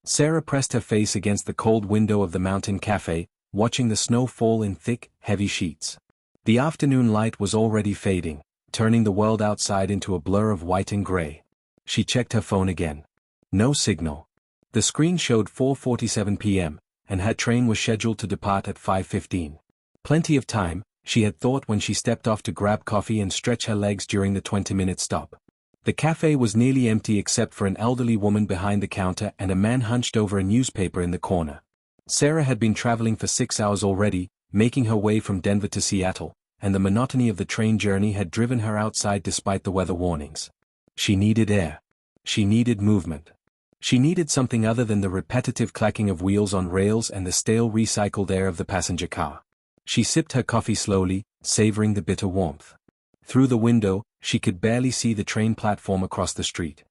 Sarah pressed her face against the cold window of the mountain cafe, watching the snow fall in thick, heavy sheets. The afternoon light was already fading, turning the world outside into a blur of white and gray. She checked her phone again. No signal. The screen showed 4:47 p.m., and her train was scheduled to depart at 5:15. Plenty of time, she had thought when she stepped off to grab coffee and stretch her legs during the 20-minute stop. The cafe was nearly empty except for an elderly woman behind the counter and a man hunched over a newspaper in the corner. Sarah had been traveling for 6 hours already, making her way from Denver to Seattle, and the monotony of the train journey had driven her outside despite the weather warnings. She needed air. She needed movement. She needed something other than the repetitive clacking of wheels on rails and the stale recycled air of the passenger car. She sipped her coffee slowly, savoring the bitter warmth. Through the window, she could barely see the train platform across the street.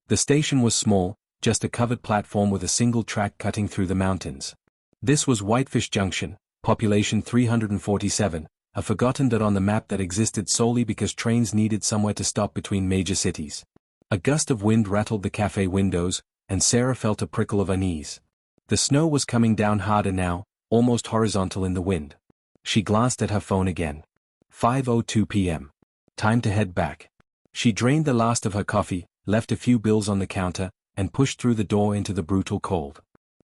The station was small, just a covered platform with a single track cutting through the mountains. This was Whitefish Junction, population 347, a forgotten dot on the map that existed solely because trains needed somewhere to stop between major cities. A gust of wind rattled the cafe windows, and Sarah felt a prickle of unease. The snow was coming down harder now, almost horizontal in the wind. She glanced at her phone again. 5:02 p.m. Time to head back. She drained the last of her coffee, left a few bills on the counter, and pushed through the door into the brutal cold.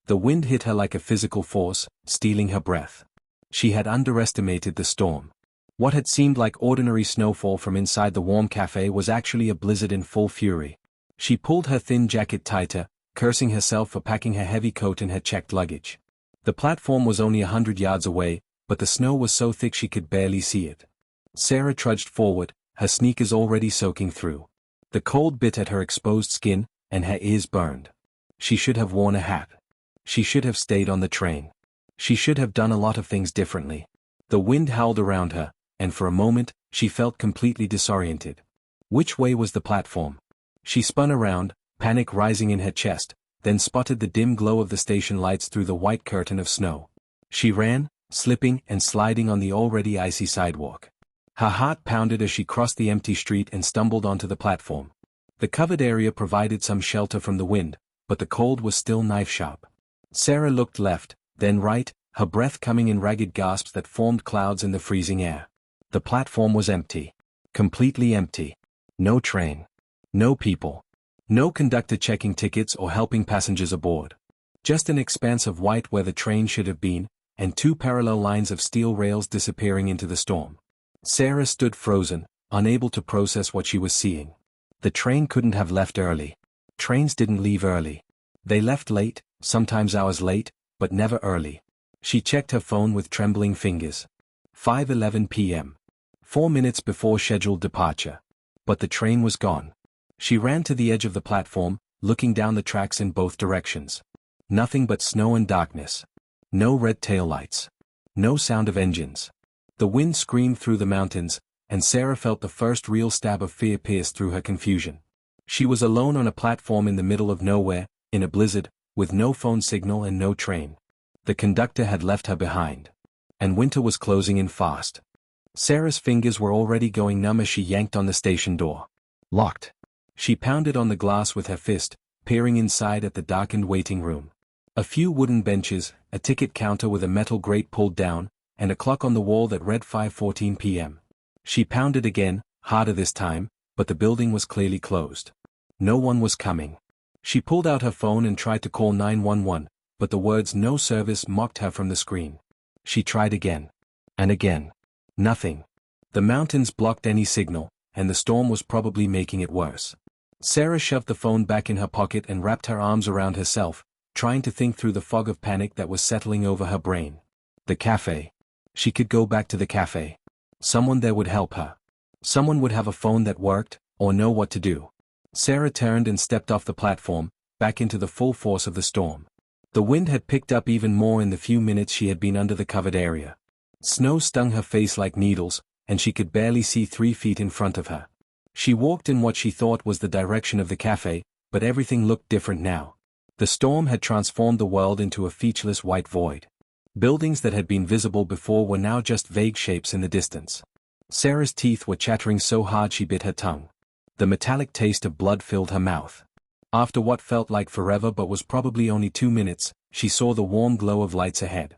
The wind hit her like a physical force, stealing her breath. She had underestimated the storm. What had seemed like ordinary snowfall from inside the warm cafe was actually a blizzard in full fury. She pulled her thin jacket tighter, cursing herself for packing her heavy coat in her checked luggage. The platform was only 100 yards away, but the snow was so thick she could barely see it. Sarah trudged forward, her sneakers already soaking through. The cold bit at her exposed skin, and her ears burned. She should have worn a hat. She should have stayed on the train. She should have done a lot of things differently. The wind howled around her, and for a moment, she felt completely disoriented. Which way was the platform? She spun around, panic rising in her chest, then spotted the dim glow of the station lights through the white curtain of snow. She ran, slipping and sliding on the already icy sidewalk. Her heart pounded as she crossed the empty street and stumbled onto the platform. The covered area provided some shelter from the wind, but the cold was still knife-sharp. Sarah looked left, then right, her breath coming in ragged gasps that formed clouds in the freezing air. The platform was empty. Completely empty. No train. No people. No conductor checking tickets or helping passengers aboard. Just an expanse of white where the train should have been, and two parallel lines of steel rails disappearing into the storm. Sarah stood frozen, unable to process what she was seeing. The train couldn't have left early. Trains didn't leave early. They left late, sometimes hours late, but never early. She checked her phone with trembling fingers. 5:11 p.m. 4 minutes before scheduled departure. But the train was gone. She ran to the edge of the platform, looking down the tracks in both directions. Nothing but snow and darkness. No red taillights. No sound of engines. The wind screamed through the mountains, and Sarah felt the first real stab of fear pierce through her confusion. She was alone on a platform in the middle of nowhere, in a blizzard, with no phone signal and no train. The conductor had left her behind. And winter was closing in fast. Sarah's fingers were already going numb as she yanked on the station door. Locked. She pounded on the glass with her fist, peering inside at the darkened waiting room. A few wooden benches, a ticket counter with a metal grate pulled down, and a clock on the wall that read 5:14 p.m. She pounded again, harder this time, but the building was clearly closed. No one was coming. She pulled out her phone and tried to call 911, but the words "no service" mocked her from the screen. She tried again. And again. Nothing. The mountains blocked any signal, and the storm was probably making it worse. Sarah shoved the phone back in her pocket and wrapped her arms around herself, trying to think through the fog of panic that was settling over her brain. The cafe. She could go back to the cafe. Someone there would help her. Someone would have a phone that worked, or know what to do. Sarah turned and stepped off the platform, back into the full force of the storm. The wind had picked up even more in the few minutes she had been under the covered area. Snow stung her face like needles, and she could barely see 3 feet in front of her. She walked in what she thought was the direction of the cafe, but everything looked different now. The storm had transformed the world into a featureless white void. Buildings that had been visible before were now just vague shapes in the distance. Sarah's teeth were chattering so hard she bit her tongue. The metallic taste of blood filled her mouth. After what felt like forever but was probably only 2 minutes, she saw the warm glow of lights ahead.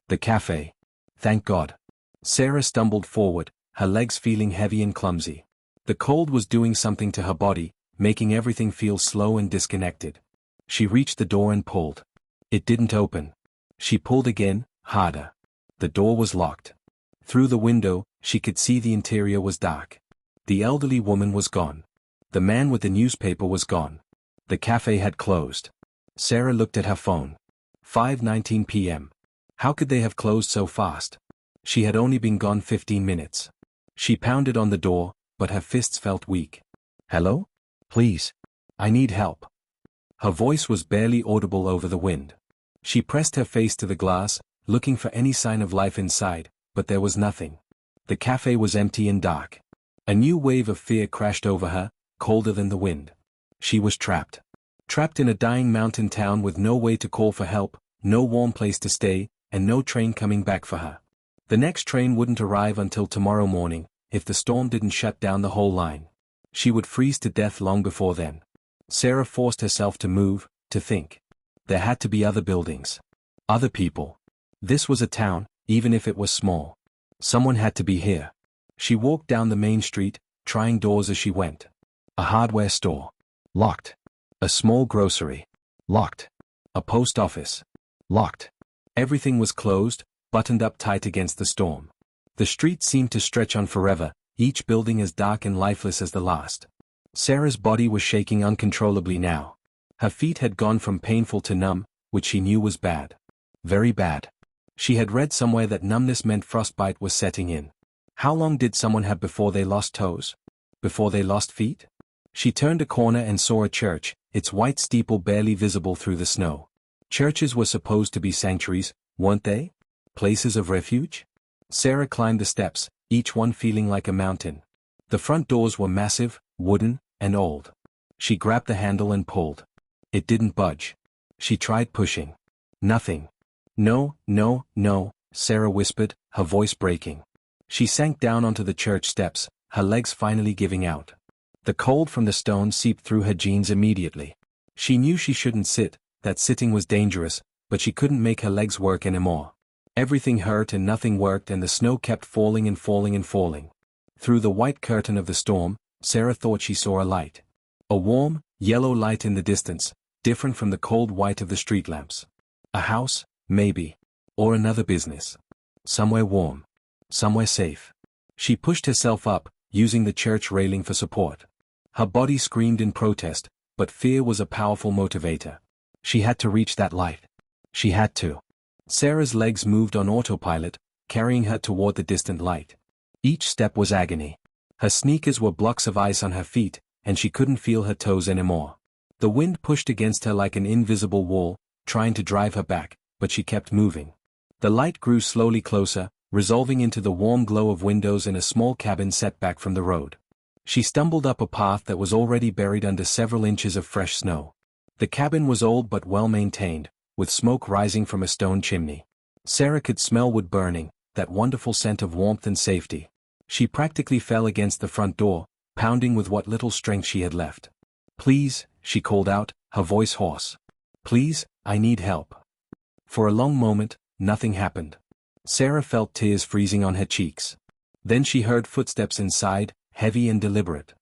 The cafe. Thank God. Sarah stumbled forward, her legs feeling heavy and clumsy. The cold was doing something to her body, making everything feel slow and disconnected. She reached the door and pulled. It didn't open. She pulled again, harder. The door was locked. Through the window, she could see the interior was dark. The elderly woman was gone. The man with the newspaper was gone. The cafe had closed. Sarah looked at her phone. 5:19 p.m. How could they have closed so fast? She had only been gone 15 minutes. She pounded on the door, but her fists felt weak. Hello? Please. I need help. Her voice was barely audible over the wind. She pressed her face to the glass, looking for any sign of life inside, but there was nothing. The cafe was empty and dark. A new wave of fear crashed over her, colder than the wind. She was trapped. Trapped in a dying mountain town with no way to call for help, no warm place to stay, and no train coming back for her. The next train wouldn't arrive until tomorrow morning, if the storm didn't shut down the whole line. She would freeze to death long before then. Sarah forced herself to move, to think. There had to be other buildings. Other people. This was a town, even if it was small. Someone had to be here. She walked down the main street, trying doors as she went. A hardware store. Locked. A small grocery. Locked. A post office. Locked. Everything was closed, buttoned up tight against the storm. The street seemed to stretch on forever, each building as dark and lifeless as the last. Sarah's body was shaking uncontrollably now. Her feet had gone from painful to numb, which she knew was bad. Very bad. She had read somewhere that numbness meant frostbite was setting in. How long did someone have before they lost toes? Before they lost feet? She turned a corner and saw a church, its white steeple barely visible through the snow. Churches were supposed to be sanctuaries, weren't they? Places of refuge? Sarah climbed the steps, each one feeling like a mountain. The front doors were massive, wooden, and old. She grabbed the handle and pulled. It didn't budge. She tried pushing. Nothing. No, no, no, Sarah whispered, her voice breaking. She sank down onto the church steps, her legs finally giving out. The cold from the stone seeped through her jeans immediately. She knew she shouldn't sit, that sitting was dangerous, but she couldn't make her legs work anymore. Everything hurt and nothing worked and the snow kept falling and falling and falling. Through the white curtain of the storm, Sarah thought she saw a light. A warm, yellow light in the distance, different from the cold white of the street lamps. A house, maybe. Or another business. Somewhere warm. Somewhere safe. She pushed herself up, using the church railing for support. Her body screamed in protest, but fear was a powerful motivator. She had to reach that light. She had to. Sarah's legs moved on autopilot, carrying her toward the distant light. Each step was agony. Her sneakers were blocks of ice on her feet, and she couldn't feel her toes anymore. The wind pushed against her like an invisible wall, trying to drive her back, but she kept moving. The light grew slowly closer, resolving into the warm glow of windows in a small cabin set back from the road. She stumbled up a path that was already buried under several inches of fresh snow. The cabin was old but well maintained, with smoke rising from a stone chimney. Sarah could smell wood burning, that wonderful scent of warmth and safety. She practically fell against the front door, pounding with what little strength she had left. "Please," she called out, her voice hoarse. "Please, I need help." For a long moment, nothing happened. Sarah felt tears freezing on her cheeks. Then she heard footsteps inside, heavy and deliberate.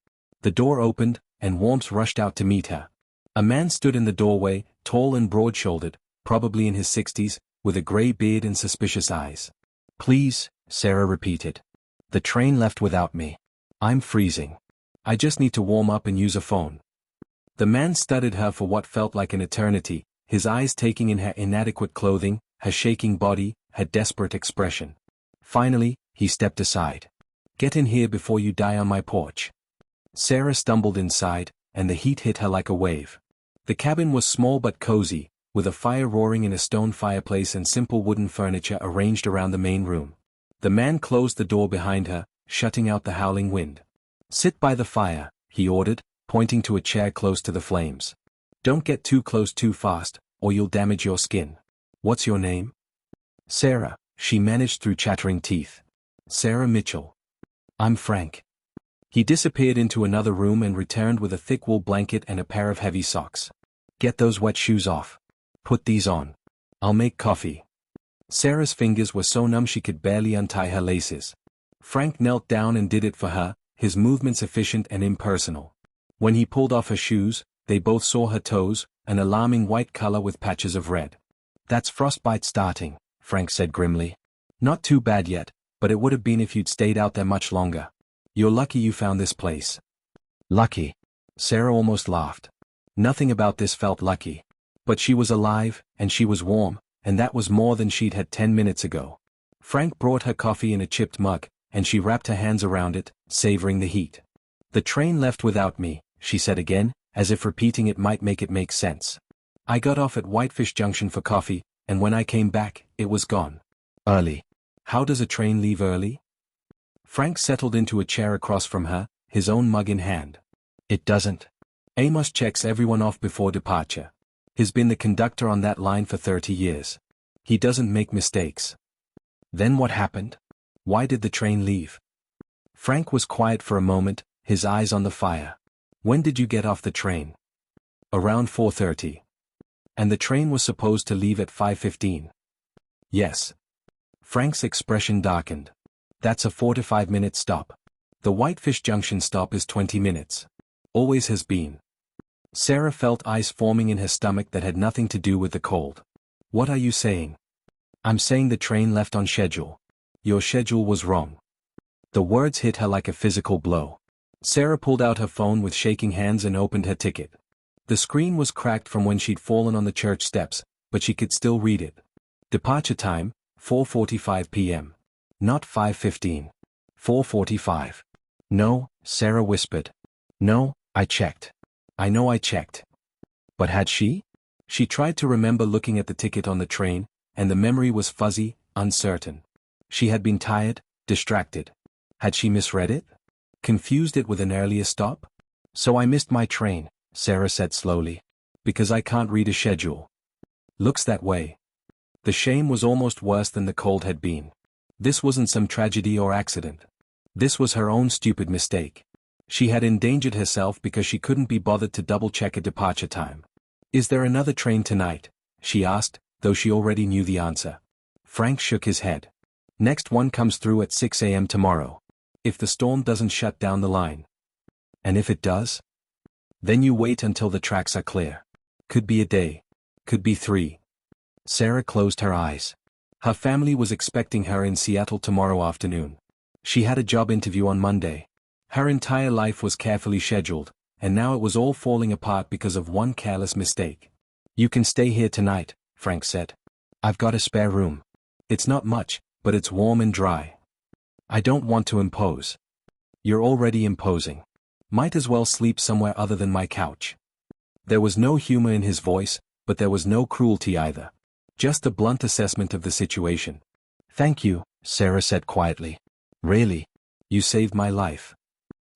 The door opened, and warmth rushed out to meet her. A man stood in the doorway, tall and broad-shouldered, probably in his 60s, with a gray beard and suspicious eyes. "Please," Sarah repeated. "The train left without me. I'm freezing. I just need to warm up and use a phone." The man studied her for what felt like an eternity, his eyes taking in her inadequate clothing, her shaking body, her desperate expression. Finally, he stepped aside. "Get in here before you die on my porch." Sarah stumbled inside, and the heat hit her like a wave. The cabin was small but cozy, with a fire roaring in a stone fireplace and simple wooden furniture arranged around the main room. The man closed the door behind her, shutting out the howling wind. "Sit by the fire," he ordered, pointing to a chair close to the flames. "Don't get too close too fast, or you'll damage your skin. What's your name?" "Sarah," she managed through chattering teeth. "Sarah Mitchell." "I'm Frank." He disappeared into another room and returned with a thick wool blanket and a pair of heavy socks. Get those wet shoes off. Put these on. I'll make coffee. Sarah's fingers were so numb she could barely untie her laces. Frank knelt down and did it for her, his movements efficient and impersonal. When he pulled off her shoes, they both saw her toes, an alarming white color with patches of red. That's frostbite starting, Frank said grimly. Not too bad yet, but it would have been if you'd stayed out there much longer. You're lucky you found this place. Lucky. Sarah almost laughed. Nothing about this felt lucky. But she was alive, and she was warm, and that was more than she'd had 10 minutes ago. Frank brought her coffee in a chipped mug, and she wrapped her hands around it, savoring the heat. The train left without me, she said again, as if repeating it might make it make sense. I got off at Whitefish Junction for coffee, and when I came back, it was gone. Early. How does a train leave early? Frank settled into a chair across from her, his own mug in hand. It doesn't. Amos checks everyone off before departure. He's been the conductor on that line for 30 years. He doesn't make mistakes. Then what happened? Why did the train leave? Frank was quiet for a moment, his eyes on the fire. When did you get off the train? Around 4:30. And the train was supposed to leave at 5:15. Yes. Frank's expression darkened. That's a 4 to 5 minute stop. The Whitefish Junction stop is 20 minutes. Always has been. Sarah felt ice forming in her stomach that had nothing to do with the cold. What are you saying? I'm saying the train left on schedule. Your schedule was wrong. The words hit her like a physical blow. Sarah pulled out her phone with shaking hands and opened her ticket. The screen was cracked from when she'd fallen on the church steps, but she could still read it. Departure time, 4:45 p.m. Not 5:15. 4:45. No, Sarah whispered. No, I checked. I know I checked. But had she? She tried to remember looking at the ticket on the train, and the memory was fuzzy, uncertain. She had been tired, distracted. Had she misread it? Confused it with an earlier stop? So I missed my train, Sarah said slowly. Because I can't read a schedule. Looks that way. The shame was almost worse than the cold had been. This wasn't some tragedy or accident. This was her own stupid mistake. She had endangered herself because she couldn't be bothered to double-check a departure time. Is there another train tonight? She asked, though she already knew the answer. Frank shook his head. Next one comes through at 6 a.m. tomorrow. If the storm doesn't shut down the line. And if it does? Then you wait until the tracks are clear. Could be a day. Could be 3. Sarah closed her eyes. Her family was expecting her in Seattle tomorrow afternoon. She had a job interview on Monday. Her entire life was carefully scheduled, and now it was all falling apart because of one careless mistake. You can stay here tonight, Frank said. I've got a spare room. It's not much, but it's warm and dry. I don't want to impose. You're already imposing. Might as well sleep somewhere other than my couch. There was no humor in his voice, but there was no cruelty either. Just a blunt assessment of the situation. Thank you, Sarah said quietly. Really? You saved my life.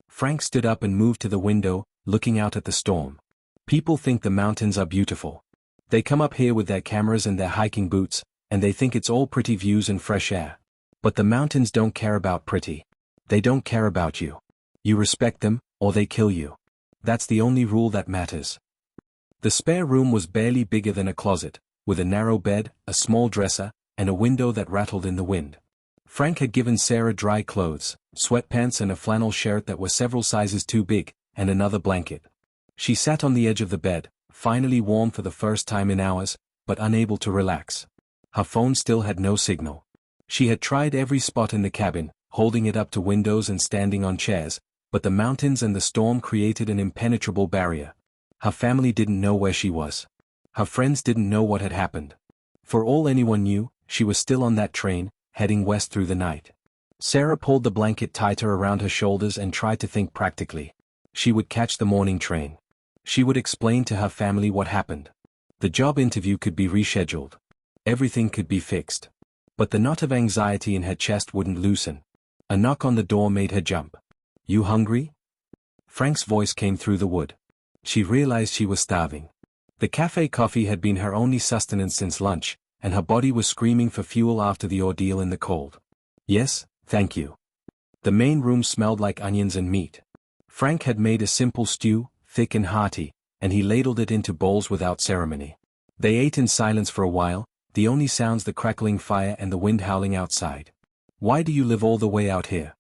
Frank stood up and moved to the window, looking out at the storm. People think the mountains are beautiful. They come up here with their cameras and their hiking boots, and they think it's all pretty views and fresh air. But the mountains don't care about pretty. They don't care about you. You respect them, or they kill you. That's the only rule that matters. The spare room was barely bigger than a closet, with a narrow bed, a small dresser, and a window that rattled in the wind. Frank had given Sarah dry clothes, sweatpants and a flannel shirt that were several sizes too big, and another blanket. She sat on the edge of the bed, finally warm for the first time in hours, but unable to relax. Her phone still had no signal. She had tried every spot in the cabin, holding it up to windows and standing on chairs, but the mountains and the storm created an impenetrable barrier. Her family didn't know where she was. Her friends didn't know what had happened. For all anyone knew, she was still on that train, heading west through the night. Sarah pulled the blanket tighter around her shoulders and tried to think practically. She would catch the morning train. She would explain to her family what happened. The job interview could be rescheduled. Everything could be fixed. But the knot of anxiety in her chest wouldn't loosen. A knock on the door made her jump. You hungry? Frank's voice came through the wood. She realized she was starving. The cafe coffee had been her only sustenance since lunch, and her body was screaming for fuel after the ordeal in the cold. Yes, thank you. The main room smelled like onions and meat. Frank had made a simple stew, thick and hearty, and he ladled it into bowls without ceremony. They ate in silence for a while, the only sounds the crackling fire and the wind howling outside. "Why do you live all the way out here?"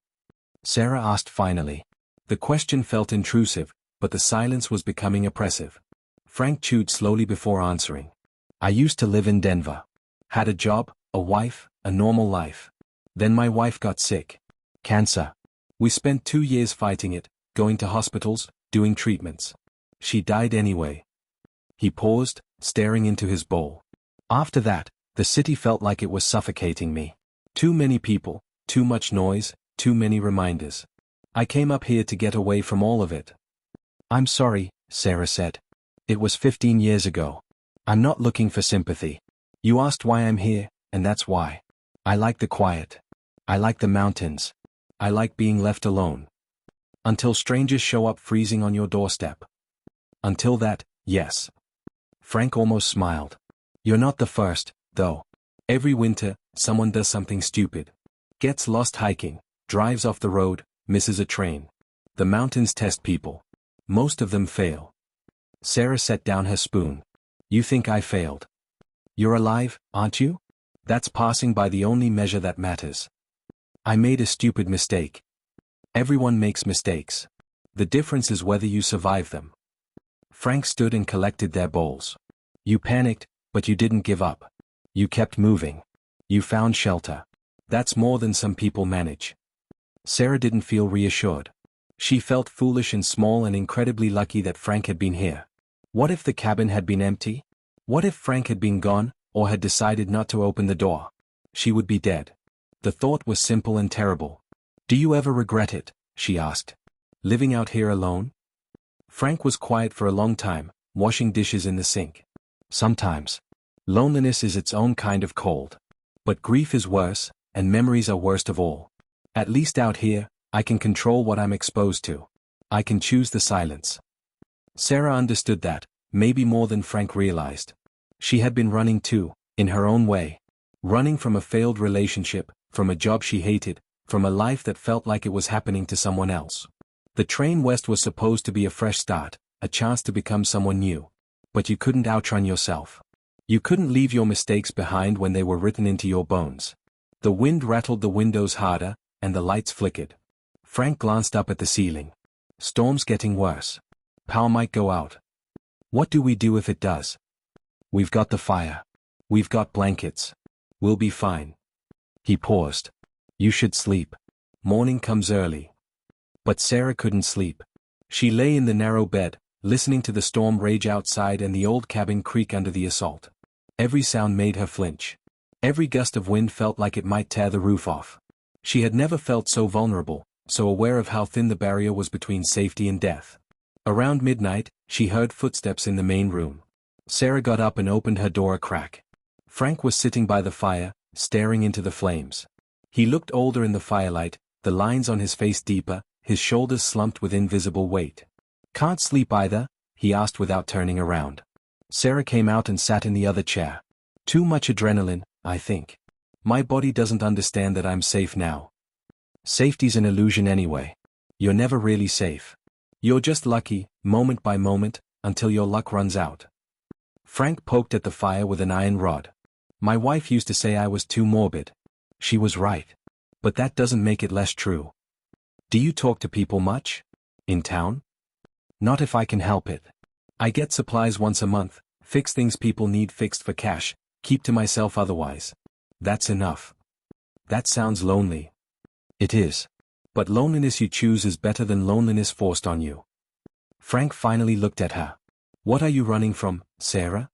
Sarah asked finally. The question felt intrusive, but the silence was becoming oppressive. Frank chewed slowly before answering. "I used to live in Denver. Had a job, a wife, a normal life. Then my wife got sick. Cancer. We spent 2 years fighting it, going to hospitals, doing treatments. She died anyway." He paused, staring into his bowl. "After that, the city felt like it was suffocating me. Too many people, too much noise, too many reminders. I came up here to get away from all of it." "I'm sorry," Sarah said. "It was 15 years ago. I'm not looking for sympathy. You asked why I'm here, and that's why. I like the quiet. I like the mountains. I like being left alone. Until strangers show up freezing on your doorstep. Until that, yes." Frank almost smiled. "You're not the first, though. Every winter, someone does something stupid. Gets lost hiking, drives off the road, misses a train. The mountains test people. Most of them fail." Sarah set down her spoon. "You think I failed? You're alive, aren't you? That's passing by the only measure that matters. I made a stupid mistake. Everyone makes mistakes. The difference is whether you survive them." Frank stood and collected their bowls. "You panicked, but you didn't give up. You kept moving. You found shelter. That's more than some people manage." Sarah didn't feel reassured. She felt foolish and small and incredibly lucky that Frank had been here. What if the cabin had been empty? What if Frank had been gone, or had decided not to open the door? She would be dead. The thought was simple and terrible. "Do you ever regret it?" she asked. "Living out here alone?" Frank was quiet for a long time, washing dishes in the sink. "Sometimes. Loneliness is its own kind of cold. But grief is worse, and memories are worst of all. At least out here, I can control what I'm exposed to. I can choose the silence." Sarah understood that, maybe more than Frank realized. She had been running too, in her own way. Running from a failed relationship, from a job she hated, from a life that felt like it was happening to someone else. The train west was supposed to be a fresh start, a chance to become someone new. But you couldn't outrun yourself. You couldn't leave your mistakes behind when they were written into your bones. The wind rattled the windows harder, and the lights flickered. Frank glanced up at the ceiling. Storm's getting worse. Power might go out. What do we do if it does? We've got the fire. We've got blankets. We'll be fine. He paused. You should sleep. Morning comes early. But Sarah couldn't sleep. She lay in the narrow bed, listening to the storm rage outside and the old cabin creak under the assault. Every sound made her flinch. Every gust of wind felt like it might tear the roof off. She had never felt so vulnerable, so aware of how thin the barrier was between safety and death. Around midnight, she heard footsteps in the main room. Sarah got up and opened her door a crack. Frank was sitting by the fire, staring into the flames. He looked older in the firelight, the lines on his face deeper, his shoulders slumped with invisible weight. Can't sleep either? He asked without turning around. Sarah came out and sat in the other chair. Too much adrenaline, I think. My body doesn't understand that I'm safe now. Safety's an illusion anyway. You're never really safe. You're just lucky, moment by moment, until your luck runs out. Frank poked at the fire with an iron rod. My wife used to say I was too morbid. She was right. But that doesn't make it less true. Do you talk to people much? In town? Not if I can help it. I get supplies once a month, fix things people need fixed for cash, keep to myself otherwise. That's enough. That sounds lonely. It is. But loneliness you choose is better than loneliness forced on you. Frank finally looked at her. What are you running from, Sarah?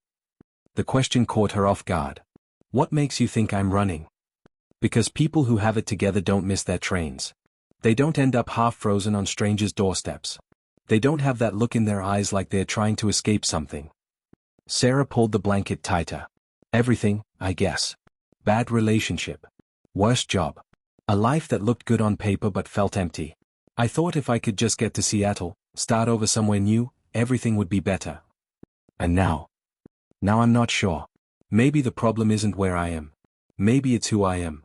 The question caught her off guard. What makes you think I'm running? Because people who have it together don't miss their trains. They don't end up half frozen on strangers' doorsteps. They don't have that look in their eyes like they're trying to escape something. Sarah pulled the blanket tighter. Everything, I guess. Bad relationship. Worst job. A life that looked good on paper but felt empty. I thought if I could just get to Seattle, start over somewhere new, everything would be better. And now? Now I'm not sure. Maybe the problem isn't where I am. Maybe it's who I am.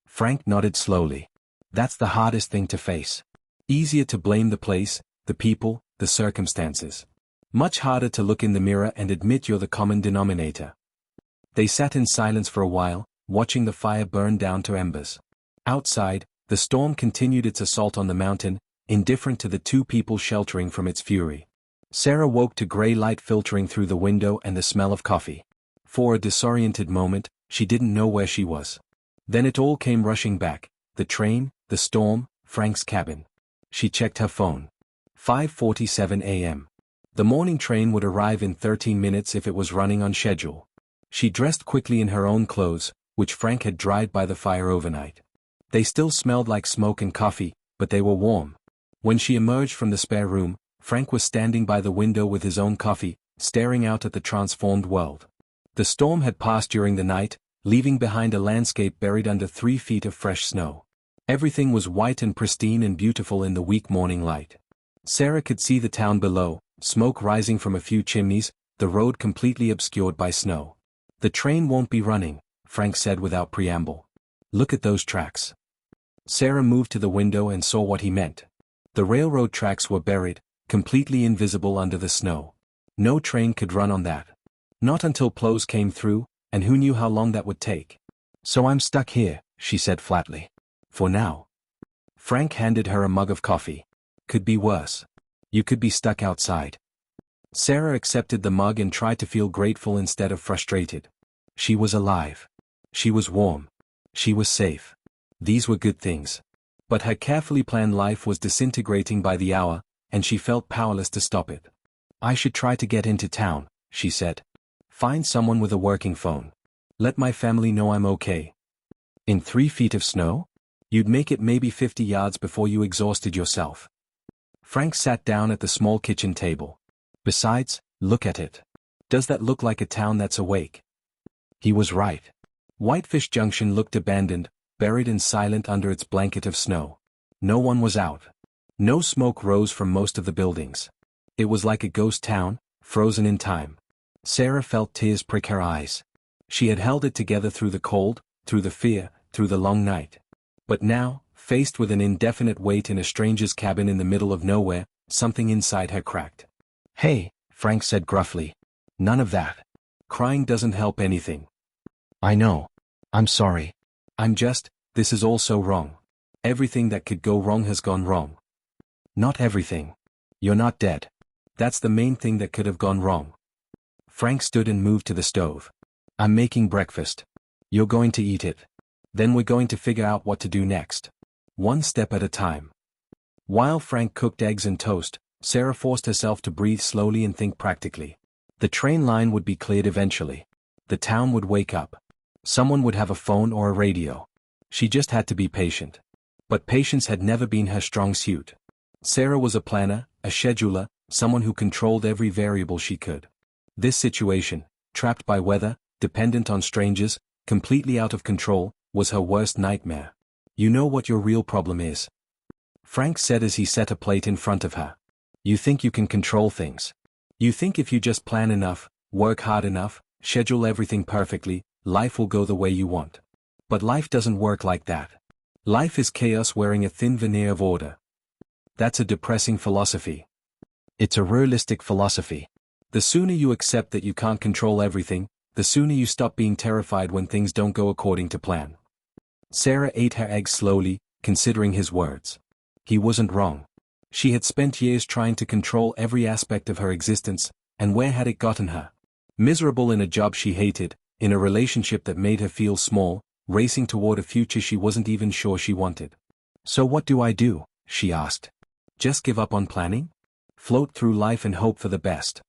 Frank nodded slowly. That's the hardest thing to face. Easier to blame the place, the people, the circumstances. Much harder to look in the mirror and admit you're the common denominator. They sat in silence for a while, watching the fire burn down to embers. Outside, the storm continued its assault on the mountain, indifferent to the two people sheltering from its fury. Sarah woke to gray light filtering through the window and the smell of coffee. For a disoriented moment, she didn't know where she was. Then it all came rushing back: the train, the storm, Frank's cabin. She checked her phone. 5:47 a.m. The morning train would arrive in 13 minutes if it was running on schedule. She dressed quickly in her own clothes, which Frank had dried by the fire overnight. They still smelled like smoke and coffee, but they were warm. When she emerged from the spare room, Frank was standing by the window with his own coffee, staring out at the transformed world. The storm had passed during the night, leaving behind a landscape buried under 3 feet of fresh snow. Everything was white and pristine and beautiful in the weak morning light. Sarah could see the town below, smoke rising from a few chimneys, the road completely obscured by snow. "The train won't be running," Frank said without preamble. "Look at those tracks." Sarah moved to the window and saw what he meant. The railroad tracks were buried, completely invisible under the snow. No train could run on that. Not until plows came through, and who knew how long that would take. "So I'm stuck here," she said flatly. "For now." Frank handed her a mug of coffee. "Could be worse. You could be stuck outside." Sarah accepted the mug and tried to feel grateful instead of frustrated. She was alive. She was warm. She was safe. These were good things. But her carefully planned life was disintegrating by the hour, and she felt powerless to stop it. "I should try to get into town," she said. "Find someone with a working phone. Let my family know I'm okay." "In 3 feet of snow? You'd make it maybe 50 yards before you exhausted yourself." Frank sat down at the small kitchen table. "Besides, look at it. Does that look like a town that's awake?" He was right. Whitefish Junction looked abandoned, buried and silent under its blanket of snow. No one was out. No smoke rose from most of the buildings. It was like a ghost town, frozen in time. Sarah felt tears prick her eyes. She had held it together through the cold, through the fear, through the long night. But now, faced with an indefinite wait in a stranger's cabin in the middle of nowhere, something inside her cracked. "Hey," Frank said gruffly. "None of that. Crying doesn't help anything." "I know. I'm sorry. This is all so wrong. Everything that could go wrong has gone wrong." "Not everything. You're not dead. That's the main thing that could have gone wrong." Frank stood and moved to the stove. "I'm making breakfast. You're going to eat it. Then we're going to figure out what to do next. One step at a time." While Frank cooked eggs and toast, Sarah forced herself to breathe slowly and think practically. The train line would be cleared eventually. The town would wake up. Someone would have a phone or a radio. She just had to be patient. But patience had never been her strong suit. Sarah was a planner, a scheduler, someone who controlled every variable she could. This situation, trapped by weather, dependent on strangers, completely out of control, was her worst nightmare. "You know what your real problem is?" Frank said as he set a plate in front of her. "You think you can control things. You think if you just plan enough, work hard enough, schedule everything perfectly, life will go the way you want. But life doesn't work like that. Life is chaos wearing a thin veneer of order." That's a depressing philosophy. It's a realistic philosophy. The sooner you accept that you can't control everything, the sooner you stop being terrified when things don't go according to plan. Sarah ate her eggs slowly, considering his words. He wasn't wrong. She had spent years trying to control every aspect of her existence, and where had it gotten her? Miserable in a job she hated, in a relationship that made her feel small, racing toward a future she wasn't even sure she wanted. "So what do I do?" she asked. "Just give up on planning? Float through life and hope for the best?"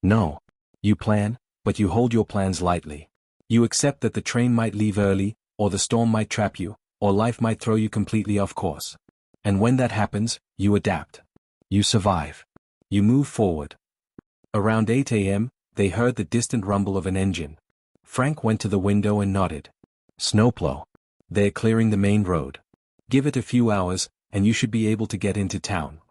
"No. You plan, but you hold your plans lightly. You accept that the train might leave early, or the storm might trap you, or life might throw you completely off course. And when that happens, you adapt. You survive. You move forward." Around 8 a.m., they heard the distant rumble of an engine. Frank went to the window and nodded. "Snowplow. They're clearing the main road. Give it a few hours, and you should be able to get into town."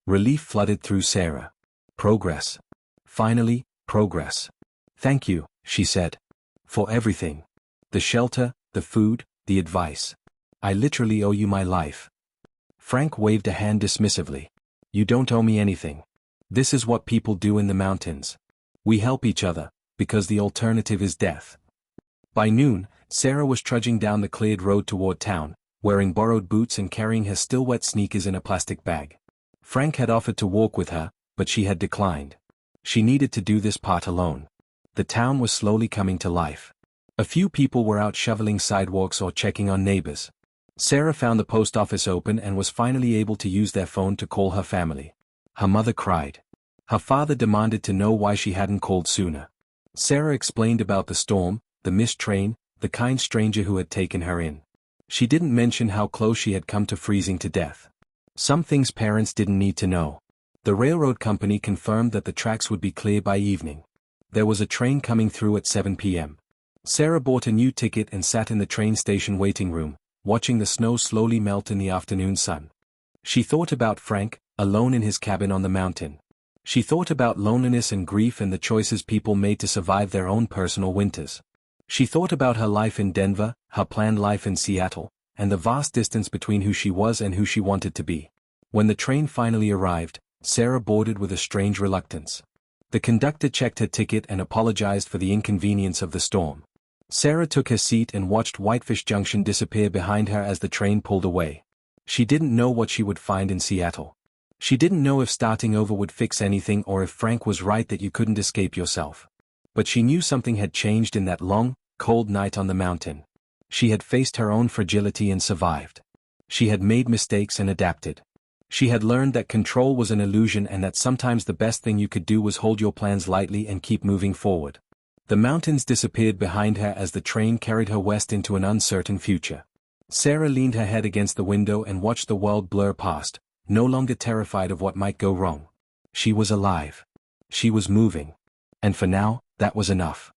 Relief flooded through Sarah. Progress. Finally, progress. "Thank you," she said. "For everything. The shelter, the food, the advice. I literally owe you my life. Frank waved a hand dismissively. You don't owe me anything. This is what people do in the mountains. We help each other, because the alternative is death. By noon, Sarah was trudging down the cleared road toward town, wearing borrowed boots and carrying her still wet sneakers in a plastic bag. Frank had offered to walk with her, but she had declined. She needed to do this part alone. The town was slowly coming to life. A few people were out shoveling sidewalks or checking on neighbors. Sarah found the post office open and was finally able to use their phone to call her family. Her mother cried. Her father demanded to know why she hadn't called sooner. Sarah explained about the storm, the missed train, the kind stranger who had taken her in. She didn't mention how close she had come to freezing to death. Some things parents didn't need to know. The railroad company confirmed that the tracks would be clear by evening. There was a train coming through at 7 p.m. Sarah bought a new ticket and sat in the train station waiting room, watching the snow slowly melt in the afternoon sun. She thought about Frank, alone in his cabin on the mountain. She thought about loneliness and grief and the choices people made to survive their own personal winters. She thought about her life in Denver, her planned life in Seattle, and the vast distance between who she was and who she wanted to be. When the train finally arrived, Sarah boarded with a strange reluctance. The conductor checked her ticket and apologized for the inconvenience of the storm. Sarah took her seat and watched Whitefish Junction disappear behind her as the train pulled away. She didn't know what she would find in Seattle. She didn't know if starting over would fix anything or if Frank was right that you couldn't escape yourself. But she knew something had changed in that long, cold night on the mountain. She had faced her own fragility and survived. She had made mistakes and adapted. She had learned that control was an illusion and that sometimes the best thing you could do was hold your plans lightly and keep moving forward. The mountains disappeared behind her as the train carried her west into an uncertain future. Sarah leaned her head against the window and watched the world blur past, no longer terrified of what might go wrong. She was alive. She was moving. And for now, that was enough.